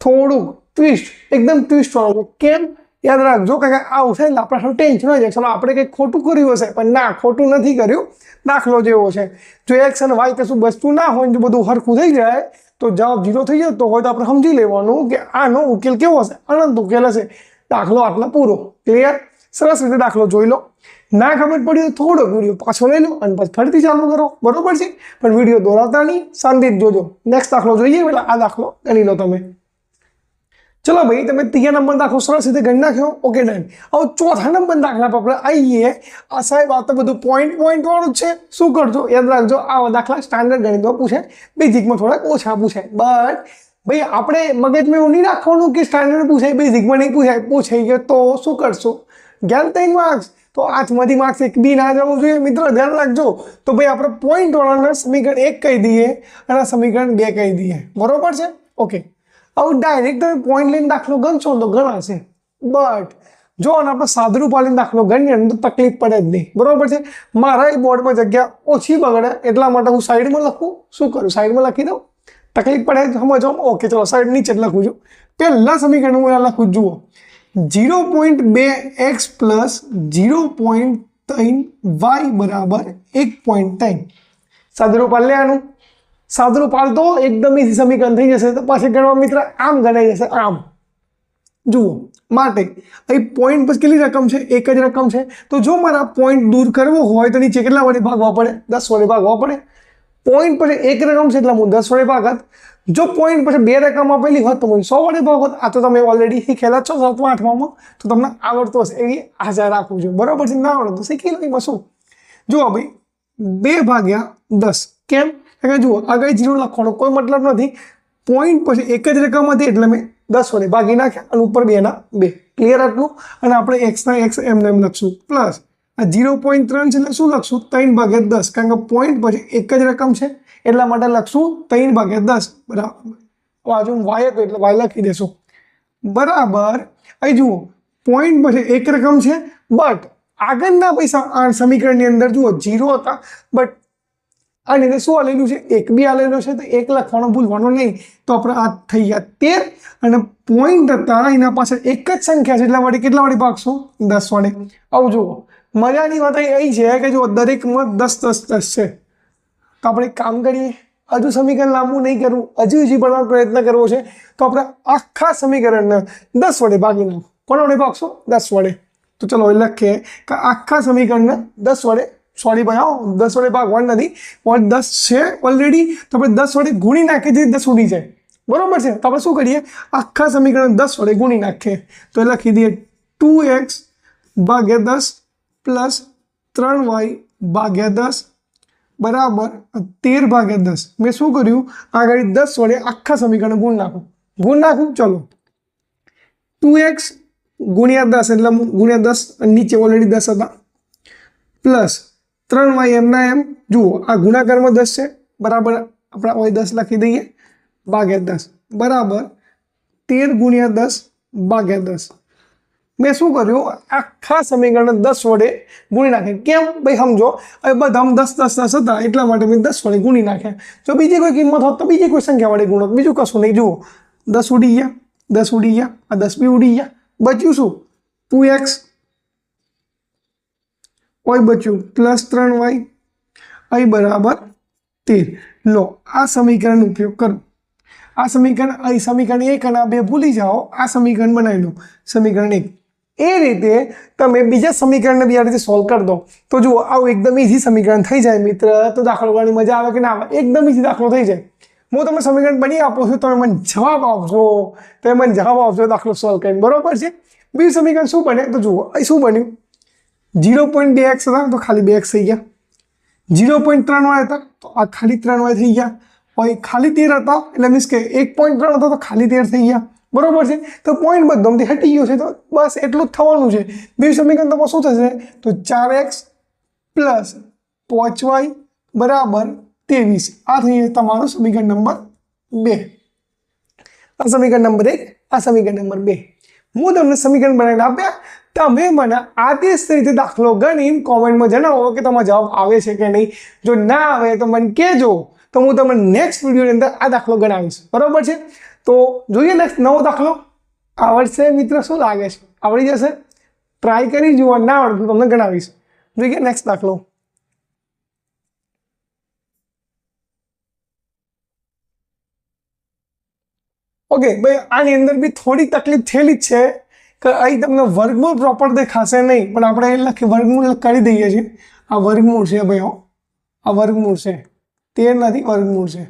થોડુંક ટ્વિસ્ટ એકદમ ટ્વિસ્ટ વાળો કેમ યાદ રાખજો કે આવું છે ને આપણે ટેન્શન હોય છે ચલો આપણે કંઈક ખોટું કર્યું હશે પણ ના ખોટું નથી કર્યું દાખલો જેવો છે જો એક્સ અને વાય કશું વસ્તુ ના હોય જો બધું સરખું થઈ જાય તો જવાબ 0 થઈ જતો હોય તો આપણે સમજી લેવાનું કે આનો ઉકેલ કેવો હશે અનંત ઉકેલ હશે દાખલો આટલા પૂરો ક્લિયર સરસ રીતે દાખલો જોઈ લો ના ખબર પડી તો થોડો વિડીયો પાછો લઈ લો અને પછી ફરીથી ચાલુ કરો બરોબર છે પણ વિડીયો દોરાવતા નહીં શાંતિથી જોજો નેક્સ્ટ દાખલો જોઈએ પેલા આ દાખલો ગણી લો તમે ચલો ભાઈ તમે 3 નંબર દાખલો સરસ રીતે ગણી નાખ્યો ઓકે ડન હવે 4થા નંબર દાખલા પર આપણે આવીએ આ સાહેબ આ તો બધું પોઈન્ટ વાળું છે શું કરજો યાદ રાખજો આવા દાખલા સ્ટાન્ડર્ડ ગણિતમાં પૂછે બેઝિકમાં થોડાક ઓછા પૂછે બટ ભાઈ આપણે મગજમાં એવું નહીં રાખવાનું કે સ્ટાન્ડર્ડ પૂછાય બેઝિકમાં નહીં પૂછાય પૂછાઈ ગયો તો શું કરશો જ્ઞાન 3 માર્ક્સ તો 8માંથી માર્ક્સ 1 બી ના જવું જોઈએ મિત્ર ધ્યાન રાખજો તો ભાઈ આપણે પોઈન્ટ વાળાના સમીકરણ 1 કહી દઈએ અને સમીકરણ 2 કહી દઈએ બરોબર છે ઓકે હવે ડાયરેક્ટ તમે પોઈન્ટ લઈને દાખલો ગણશો તો ગણાશે બટ જો આપણે સાદુરૂપ આલીને દાખલો ગણીએ તો તકલીફ પડે જ નહીં બરોબર છે મારા બોર્ડમાં જગ્યા ઓછી બગડે એટલા માટે હું સાઈડમાં લખું શું કરું સાઈડમાં લખી દઉં તકલીફ પડે સમજો ઓકે ચલો સાઈડ નીચે જ લખું છું પહેલા સમીકરણ હું લખું જુઓ 0.2x પ્લસ 0.3y બરાબર 1.3 સાદુરૂપ આલ લેવાનું સાદુરૂપ આલ તો એકદમ ઈઝી સમીકરણ થઈ જશે તો પાછળ ગણવા મિત્ર આમ ગણાઈ જશે આમ જુઓ માટે અહીં પોઈન્ટ પછી કેટલી રકમ છે એક જ રકમ છે તો જો મારા પોઈન્ટ દૂર કરવો હોય તો નીચે કેટલા વડે ભાગવા પડે 10 વડે ભાગવા પડે પોઈન્ટ પછી એક રકમ છે એટલે હું 10 વડે ભાગત જો પોઈન્ટ પછી 2 રકમ આપેલી હોત તો હું 100 વડે ભાગત આ તો તમે ઓલરેડી શીખેલા છો 7મા 8મામાં તો તમને આવડતું હશે એવી આશા રાખું છું બરાબર છે ના આવડે તો શીખી લો એમાં શું જુઓ ભાઈ 2/10 કેમ કે જુઓ આગળ 0 લખવાનો કોઈ મતલબ નથી પોઈન્ટ પછી એક જ રકમ હતી એટલે મેં 10 વડે ભાગી નાખ્યા અને ઉપર 2 ના 2 ક્લિયર આટલું અને આપણે x ના x એમને એમ લખશું પ્લસ આ 0.3 છે એટલે શું લખશું 3/10 કારણ કે પોઈન્ટ પછી એક જ રકમ છે એટલા માટે લખશું 3/10 બરાબર બાજુ y હતો એટલે y લખી દેશું બરાબર અહીં જુઓ પોઈન્ટ પછી એક રકમ છે બટ આગળના પૈસા આ સમીકરણની અંદર જુઓ 0 હતા બટ આની અંદર શું આલેલું છે 1 બી આલેલો છે તો 1 લખવાનો ભૂલવાનો નહીં તો આપણે આ થઈ ગયા 13 અને પોઈન્ટ હતા એના પાસે એક જ સંખ્યા છે એટલા વડે કેટલા વડે ભાગશું 10 વડે આવું જુઓ મજાની વાત અહીં છે કે જો દરેકમાં 10 10 10 છે તો આપણે એક કામ કરીએ હજુ સમીકરણ લાંબુ નહીં કરવું હજી બનાવવાનો પ્રયત્ન કરવો છે તો આપણે આખા સમીકરણને 10 વડે ભાગી નાખો કોના વડે ભાગશો 10 વડે તો ચલો એ લખીએ કે આખા સમીકરણને 10 વડે સોરી ભાઈ 10 વડે ભાગવાનું નથી 10 છે ઓલરેડી તો આપણે 10 વડે ગુણી નાખીએ જે 10 ઉડી જાય બરોબર છે તો આપણે શું કરીએ આખા સમીકરણ 10 વડે ગુણી નાખીએ તો એ લખી દઈએ 2x ભાગ્યા 10 પ્લસ 3y ભાગ્યા 10 બરાબર 13/10 મેં શું કર્યું આગળ 10 વડે આખા સમીકરણ ગુણ નાખું ચલો 2x ગુણ્યા 10 એટલે ગુણ્યા 10 નીચે ઓલરેડી 10 હતા પ્લસ 3y એમના એમ જુઓ આ ગુણાકારમાં 10 છે બરાબર આપણે અહીં 10 લખી દઈએ ભાગ્યા 10 બરાબર 13 ગુણ્યા 10 ભાગ્યા 10 મેં શું કર્યું આખા સમીકરણ 10 વડે ગુણી નાખ્યા કેમ ભાઈ સમજો હવે બધા 10 10 10 હતા એટલા માટે મેં 10 વડે ગુણી નાખ્યા જો બીજી કોઈ કિંમત હોત તો બીજી કોઈ સંખ્યા વડે ગુણો બીજું કશું નહીં જુઓ 10 ઉડી ગયા આ 10 બી ઉડી ગયા બચ્યું શું 2x ઓય બચ્યું પ્લસ 3y અહીં બરાબર 13 લો આ સમીકરણ ઉપયોગ કરો આ સમીકરણ અહીં સમીકરણ 1 અને 2 ભૂલી જાઓ આ સમીકરણ બનાવી લો સમીકરણ 1 એ રીતે તમે બીજા સમીકરણને બી આ રીતે સોલ્વ કરી દો તો જુઓ આવું એકદમ ઈઝી સમીકરણ થઈ જાય મિત્ર તો દાખલો ગણવાની મજા આવે કે ના આવે એકદમ ઈઝી દાખલો થઈ જાય હું તમને સમીકરણ બની આપું છું, તમે મને જવાબ આપશો દાખલો સોલ્વ કરીને, બરોબર છે? બીજું સમીકરણ શું બને તો જુઓ, અહીં શું બન્યું, 0.2x હતા તો ખાલી 2x થઈ ગયા, 0.3y હતા તો આ ખાલી 3y થઈ ગયા, और खाली 13 था એટલે मीन्स के 1.3 હતો તો ખાલી 13 થઈ ગયા, બરોબર છે? તો પોઈન્ટ બધામાંથી હટી ગયો છે, તો બસ એટલું જ થવાનું છે. બીજું સમીકરણ તમારું શું થશે તો 4x + 5y = 23. આ થઈ તમારું સમીકરણ નંબર 2. આ સમીકરણ નંબર 1, આ સમીકરણ નંબર 2. હું તમને સમીકરણ બનાવીને આપ્યા, તમે મને આદેશ રીતે દાખલો ગણીને કોમેન્ટમાં જણાવો કે તમારો જવાબ આવે છે કે નહીં. જો ના આવે તો મને કહેજો, તો હું તમને નેક્સ્ટ વિડીયોની અંદર આ દાખલો ગણાવીશ, બરોબર છે? તો જોઈએ નેક્સ્ટ નવો દાખલો આવડશે મિત્ર, શું લાગે છે આવડી જશે? ટ્રાય કરી જુઓ, ના આવડતું તમને ગણાવીશ. જોઈએ નેક્સ્ટ દાખલો. ઓકે ભાઈ, આની અંદર બી થોડી તકલીફ થયેલી જ છે કે અહીં તમને વર્ગમૂળ પ્રોપર દેખાશે નહીં, પણ આપણે લખી વર્ગમૂળ કરી દઈએ છીએ. આ વર્ગમૂળ છે ભાઈ, આ વર્ગમૂળ છે, 13 નથી, વર્ગમૂળ છે.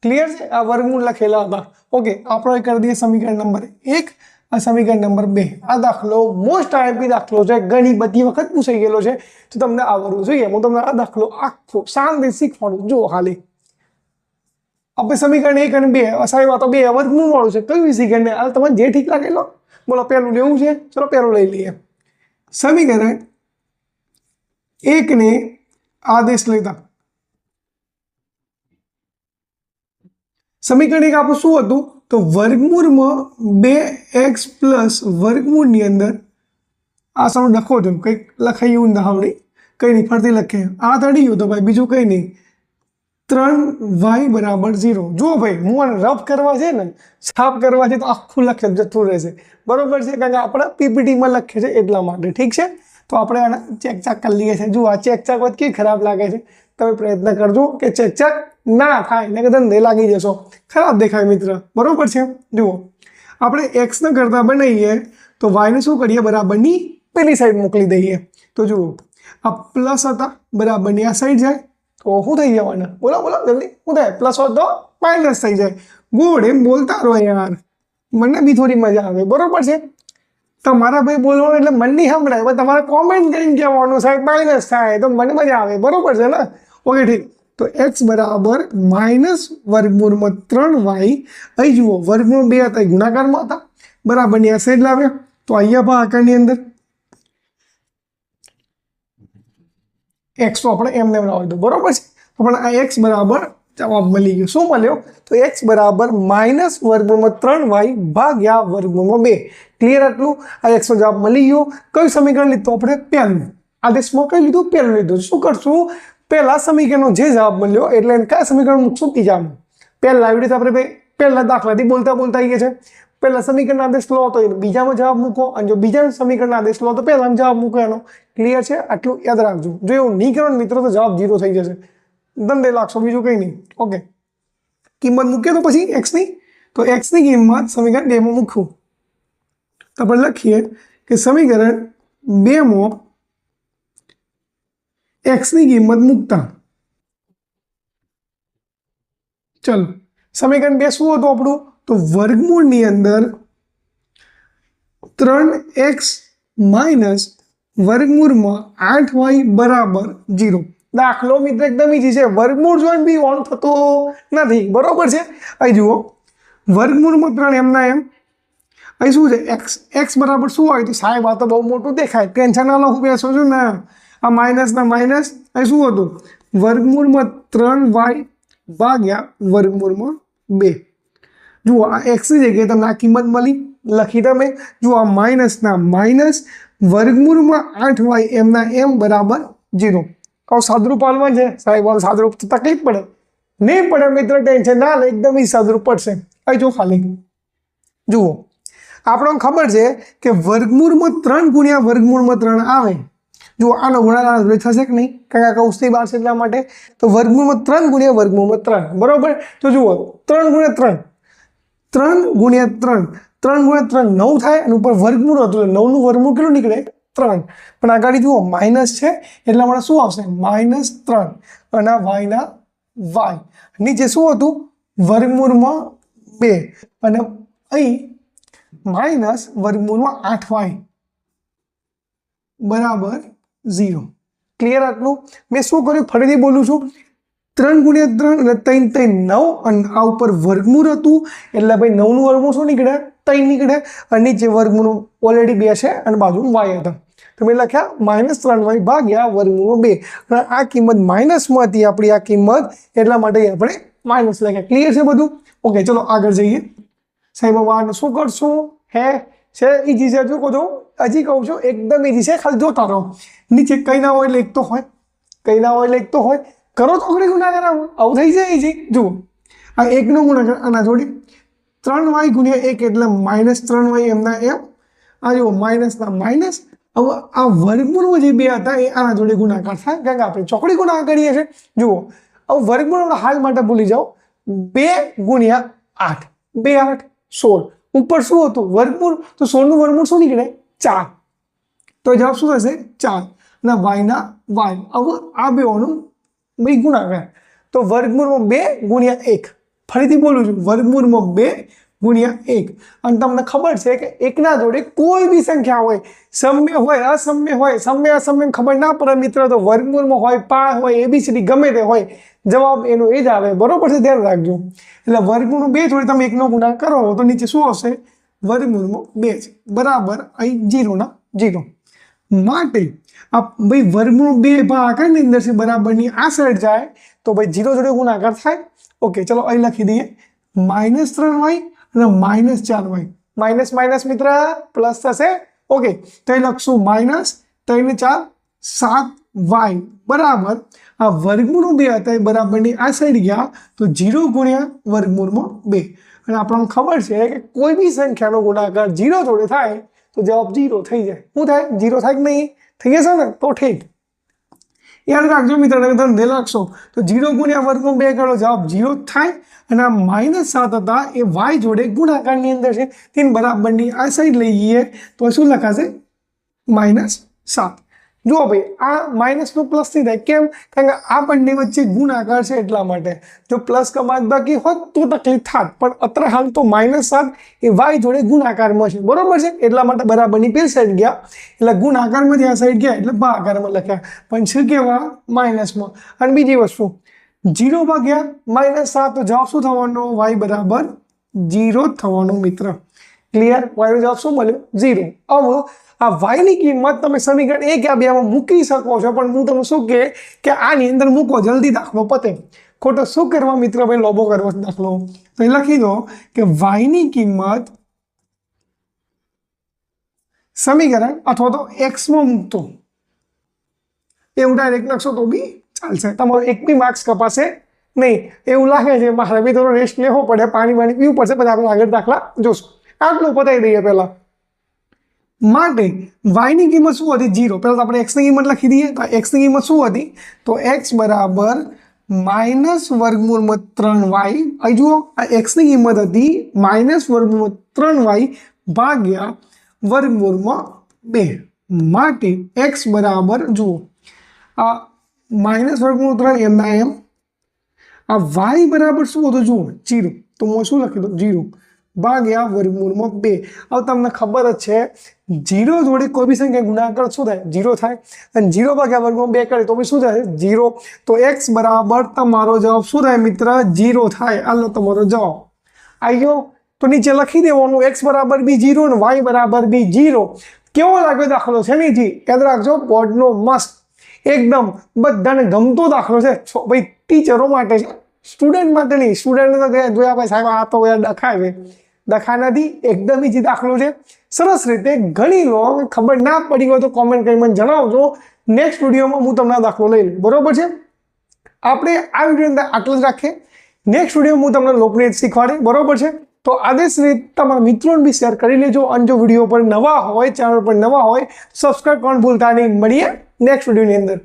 ક્લિયર છે? આ વર્ગમૂળ લખેલા હતા. ઓકે, આપણે કરી દઈએ સમીકરણ નંબર 1, આ સમીકરણ નંબર 2. આ દાખલો મોસ્ટ આઈએમપી દાખલો છે, ઘણી બધી વખત પૂછાઈ ગયેલો છે, તો તમને આવડવું જોઈએ. હું તમને આ દાખલો આખો શાંતિ શીખવાડું. જુઓ ખાલી આપણે સમીકરણ 1 અને 2, સાહેબ આ તો 2 વર્ગમૂળ વાળું છે, કયું સમીકરણ હાલ તમને જે ઠીક લાગે લો. બોલો પહેલું લેવું છે? ચલો પહેલું લઈ લઈએ. સમીકરણ 1 ને આદેશ લેતા સમીકરણ 1 આપણું શું હતું તો વર્ગમૂળમાં 2x + વર્ગમૂળની અંદર આ સારું લખો છો, કંઈક લખાયું ના આવડી, કંઈ નહીં, ફરતી લખે. આ તળી ગયું તો ભાઈ બીજું કંઈ નહીં, 3y = 0. જુઓ ભાઈ, હું આને રફ કરવા છે ને, સાફ કરવા છે તો આખું લખે જતું રહેશે, બરોબર છે? કારણ કે આપણે પીપીટીમાં લખીએ છીએ એટલા માટે, ઠીક છે? તો આપણે આને ચેકચાક કરી લઈએ છીએ. જુઓ આ ચેકચાક વખત કેવી ખરાબ લાગે છે, તમે પ્રયત્ન કરજો કે ચેકચાક ના થાય, ને કે ધંધે લાગી જશો, ખરાબ દેખાય મિત્ર, બરોબર છે? જુઓ આપણે x ને કરતા બનાવીએ તો y ને શું કરીએ, બરાબરની પેલી સાઈડ મોકલી દઈએ. તો જુઓ આ પ્લસ હતા, બરાબરની આ સાઈડ જાય તો શું થઈ જવાના, બોલો બોલો જલ્દી, શું થાય? પ્લસ હોત તો માઇનસ થઈ જાય. ગુડ, એમ બોલતા રહો યાર, મને બી થોડી મજા આવે, બરોબર છે? તમારા ભાઈ બોલવાનું એટલે મન નહીં સંભળાય, પણ તમારે કોમેન્ટ કરીને કહેવાનું સાહેબ માઇનસ થાય તો મને મજા આવે, બરોબર છે ને? ઓકે ઠીક. તો x = વર્ગમૂળમાં 3y, અહીં જુઓ વર્ગમૂળ 2 હતા, ગુણાકારમાં હતા, બરાબરની આ સાઈડ લાવ્યા તો અહીંયા ભાગાકારની અંદર x તો આપણે એમને લાવી દો, બરોબર છે? તો પણ આ x બરાબર જવાબ મળી ગયો. શું મળ્યો તો x = -વર્ગમૂળમાં 3y ભાગ્યા વર્ગમૂળમાં 2. ક્લિયર આટલું? આ x નો જવાબ મળી ગયો. કયું સમીકરણ લીધું આપણે? પહેલું. આદેશમાં કઈ લીધું? પહેલું લીધું. શું કરશું? પહેલા સમીકરણનો જે જવાબ મળ્યો એટલે એને કયા સમીકરણ મૂકશું? બીજામાં. પહેલા આવી રીતે આપણે પહેલા દાખલાથી બોલતા આવી ગયા છે, પહેલા સમીકરણ આદેશ લો તો બીજામાં જવાબ મૂકો, અને જો બીજા સમીકરણ આદેશ લો તો પહેલામાં જવાબ મૂકો એનો. ક્લિયર છે? આટલું યાદ રાખજો. જો એવું નહીં કરો મિત્રો તો જવાબ 0 થઈ જશે, દંડે લાગશો, બીજું કંઈ નહીં. ઓકે, કિંમત મૂકીએ તો પછી x ની, તો x ની કિંમત સમીકરણ 2 માં મૂકવું તો આપણે લખીએ કે સમીકરણ 2 માં x ની કિંમત મૂકતા, ચલો સમીકરણ 2 શું હતું આપણું તો વર્ગમૂળની અંદર 3x - વર્ગમૂળમાં 8y = 0. દાખલો મિત્ર એકદમ ઈઝી છે, વર્ગમૂળ જોઈને બી ઓન થતો નથી, બરોબર છે? અહીં જુઓ વર્ગમૂળમાં 3 એમના એમ, અહીં શું છે x બરાબર શું હોય તો સાહેબ આ તો બહુ મોટું દેખાય, ટેન્શન ના લો, હું બેસો છું ને, આ માઇનસ ના માઇનસ, અહીં શું હતું વર્ગમૂળમાં 3y ભાગ્યા વર્ગમૂળમાં 2. જુઓ આ x ની જગ્યાએ તમને આ કિંમત મળી, લખી તમે. જુઓ આ માઇનસ ના માઇનસ, વર્ગમૂળમાં 8y એમના એમ બરાબર 0. કહો સાદરૂપ પાલમાં છે સાહેબ, સાદરૂપ તકલીફ પડે નહીં પડે મિત્ર, ટેન્શન ના લે, એકદમ ઈ સાદરૂપ પડશે. અહીં જો ખાલી જુઓ આપણને ખબર છે કે વર્ગમૂળમાં 3 ગુણ્યા વર્ગમૂળમાં 3 આવે. જુઓ આનો ગુણાકાર થશે કે નહીં, કારણ કે કૌંસની બહાર છે એટલા માટે. તો વર્ગમૂળમાં 3 ગુણ્યા વર્ગમૂળમાં 3, બરોબર? તો જુઓ 3 ગુણ્યા 3, 3 ગુણ્યા 3, 3 ગુણ્યા 3 9 થાય, અને ઉપર વર્ગમૂળ હતું 9 નું વર્ગમૂળ કેટલું નીકળે? 3. પણ આગળ જુઓ માઇનસ છે એટલા માટે શું આવશે? -3 અને y ના y. નીચે શું હતું? વર્ગમૂળમાં 2 અને અહીં માઇનસ વર્ગમૂળમાં 8y બરાબર 0. ક્લિયર આટલું? મેં શું કર્યું ફરીથી બોલું છું, 3 ગુણ્યા 3 એટલે 3 3 9 અને આ ઉપર વર્ગમૂળ હતું એટલે ભાઈ 9 નું વર્ગમૂળ શું નીકળે? 3 નીકળે અને નીચે વર્ગમૂળ ઓલરેડી 2 છે અને બાજુમાં y હતા તો મેં લખ્યા -3y ભાગ્યા વર્ગમૂળ 2 અને આ કિંમત માઇનસમાં હતી આપણી આ કિંમત એટલા માટે આપણે માઇનસ લખ્યા. ક્લિયર છે બધું? ઓકે ચલો આગળ જઈએ. સાહેબ હવે શું કરશું? હે છે ઈજી છે, જો કહો હજી કહું છું એકદમ ઈજી છે, ખાલી જોતા રહો. નીચે કંઈ ના હોય એટલે એક તો હોય, કંઈ ના હોય એટલે એક તો હોય, કરો તો ઘણી ગુણાકાર આવું થઈ જાય ઈજી. જુઓ આ 1 નો ગુણાકાર આના જોડે 3y ગુણ્યા 1 એટલે -3y એમના એમ, આ જુઓ માઇનસના માઇનસ. હવે આ વર્ગમૂળમાં જે 2 હતા એ આના જોડે ગુણાકાર થાય કારણ કે આપણે ચોકડી ગુણાકાર કરીએ છીએ. જુઓ હવે વર્ગમૂળ આપણે હાલ માટે ભૂલી જાઓ, 2 ગુણ્યા 8 2 8 16 ઉપર શું હતું? વર્ગમૂળ. તો 16 નું વર્ગમૂળ શું નીકળે? 4. તો જવાબ શું થશે? 4 અને વાયના વાય. હવે આ બેઓનું ભાઈ ગુણાકાર તો વર્ગમૂળમાં 2 ગુણ્યા 1, ફરીથી બોલું છું વર્ગમૂળમાં 2 ગુણ્યા 1 અને તમને ખબર છે કે એકના જોડે કોઈ બી સંખ્યા હોય, સમય હોય અસમય હોય, સમય અસમય ખબર ના પડે મિત્ર તો વર્ગમૂળમાં હોય, પા હોય, એબીસીડી ગમે તે હોય, જવાબ એનો એ જ આવે. બરોબર છે? ધ્યાન રાખજો. એટલે વર્ગમૂળ 2 જોડે તમે 1 નો ગુણાકાર કરો તો નીચે શું આવશે? વર્ગમૂળમાં 2 છે બરાબર અહીં 0 ના 0 માટે આ ભાઈ વર્ગમૂળ 2 ભાગાકારની અંદર છે બરાબરની આ સાઈડ જાય તો ભાઈ 0 જોડે ગુણાકાર થાય. ઓકે ચલો અહીં લખી દઈએ -3y અને -4y, માઇનસ માઇનસ મિત્ર પ્લસ થશે. ઓકે તો અહીં લખશું -3 ને 4 7y બરાબર આ વર્ગમૂળ 2 હતા એ બરાબરની આ સાઈડ ગયા તો 0 ગુણ્યા વર્ગમૂળમાં 2 અને આપણને ખબર છે કે કોઈ બી સંખ્યાનો ગુણાકાર 0 જોડે થાય તો જવાબ 0 થઈ જાય. શું થાય? 0 થાય કે નહીં? થઈ જશે ને? તો ઠીક. યાદ રાખજો મિત્ર, ધ્યાન રાખશો તો 0 ગુણ્યા વર્ગમૂળ 2 કરો જવાબ 0 થાય અને આ -7 હતા એ y જોડે ગુણાકારની અંદર છે તેની બરાબરની આ સાઈડ લઈ જઈએ તો શું લખાશે? -7. જુઓ ભાઈ આ માઇનસનું પ્લસ થઈ જાય. કેમ? કારણ કે આ બંને વચ્ચે ગુણાકાર છે એટલા માટે. જો પ્લસ કે બાદબાકી હોત તો તકલીફ થાત, પણ અત્યારે હાલ તો -7 એ y જોડે ગુણાકારમાં છે. બરોબર છે? એટલા માટે બરાબરની પેલી સાઈડ ગયા એટલે ગુણાકારમાંથી આ સાઈડ ગયા એટલે ભાગાકારમાં લખ્યા, પણ છે કેવા? માઇનસમાં. અને બીજી વસ્તુ 0 ભાગ્યા -7 તો જવાબ શું થવાનો? y બરાબર 0 થવાનો મિત્ર. ક્લિયર? y નો જવાબ શું મળ્યો? 0. હવે આ y ની કિંમત તમે સમીકરણ 1 કે 2 માં મૂકી શકો છો, પણ હું તમને શું કે આની અંદર મૂકો જલ્દી દાખલો પતે. ખોટો શું કરવા મિત્ર ભાઈ લોબો કરવો દાખલો. તો એ લખી દો કે y ની કિંમત સમીકરણ અથવા તો x માં મૂકતો એવું ડાયરેક્ટ લખશો તો બી ચાલશે, તમારો એક બી માર્ક્સ કપાશે નહીં. એવું લાગે છે મારે બી થોડો રેસ્ટ લેવો પડે, પાણી પીવું પડશે, પછી આપણે આગળ દાખલા જોશું. આટલું પતાવી દઈએ પહેલા. માટે y ની કિંમત શું હતી? 0. પહેલા આપણે x ની કિંમત લખી દઈએ. તો x ની કિંમત શું હતી? તો x બરાબર -વર્ગમૂળમાં 3y. અહીં જુઓ આ x ની કિંમત હતી -વર્ગમૂળમાં 3y ભાગ્યા વર્ગમૂળમાં 2 માટે x બરાબર જુઓ આ -વર્ગમૂળ 3 એમના એમ, આ y બરાબર શું હતું? જુઓ 0. તો હું શું લખી દઉં? 0 ભાગ્યા વર્ગમૂળમાં 2. હવે તમને ખબર જ છે 0 જોડે કોઈ બી સંખ્યા ગુણાકાર શું થાય? 0 થાય. અને 0 ભાગ્યા વર્ગમૂળ 2 કરે તો બી શું થાય? 0. તો x બરાબર તમારો જવાબ શું થાય મિત્ર? 0 થાય. આલો તમારો જવાબ આવ્યો. તો નીચે લખી દેવાનું x બરાબર બી 0 અને y બરાબર બી 0. કેવો લાગ્યો દાખલો? છે ને જી? યાદ રાખજો બોર્ડનો મસ્ત એકદમ બધાને ગમતો દાખલો છે ભાઈ. ટીચરો માટે છે, સ્ટુડન્ટ માટે નહીં. સ્ટુડન્ટને તો જોયા ભાઈ સાહેબ આ તો ડખાય છે, ડખા નથી. એકદમ ઈજી દાખલો છે, સરસ રીતે ગણી લો. ખબર ના પડી હોય તો કોમેન્ટ કરી મને જણાવજો. નેક્સ્ટ વિડીયોમાં હું તમને દાખલો લઈ લઉં. બરોબર છે? આપણે આ વિડીયો અંદર આટલું જ રાખીએ. નેક્સ્ટ વિડીયોમાં હું તમને લોકનેટ શીખવાડે. બરોબર છે? તો આદેશ રીતે તમારા મિત્રોને બી શેર કરી લેજો. અને જો વિડીયો પર નવા હોય, ચેનલ પર નવા હોય, સબસ્ક્રાઈબ કરવાનું ભૂલતા નહીં. મળીએ નેક્સ્ટ વિડીયોની અંદર.